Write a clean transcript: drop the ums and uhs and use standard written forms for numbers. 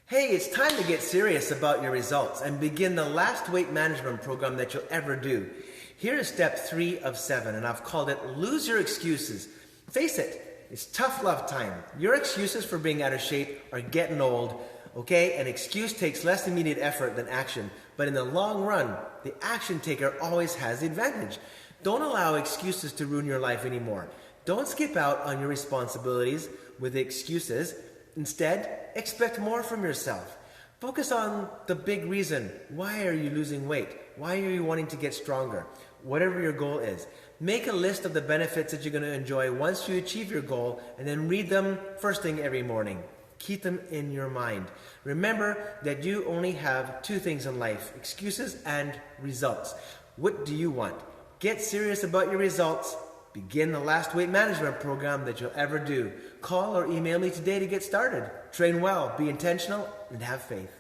Hey, it's time to get serious about your results and begin the last weight management program that you'll ever do. Here is step 3 of 7, and I've called it Lose Your Excuses. Face it, it's tough love time. Your excuses for being out of shape are getting old, okay? An excuse takes less immediate effort than action, but in the long run, the action taker always has the advantage. Don't allow excuses to ruin your life anymore. Don't skip out on your responsibilities with excuses. Instead, expect more from yourself. Focus on the big reason. Why are you losing weight? Why are you wanting to get stronger? Whatever your goal is. Make a list of the benefits that you're going to enjoy once you achieve your goal, and then read them first thing every morning. Keep them in your mind. Remember that you only have 2 things in life: excuses and results. What do you want? Get serious about your results. Begin the last weight management program that you'll ever do. Call or email me today to get started. Train well, be intentional, and have faith.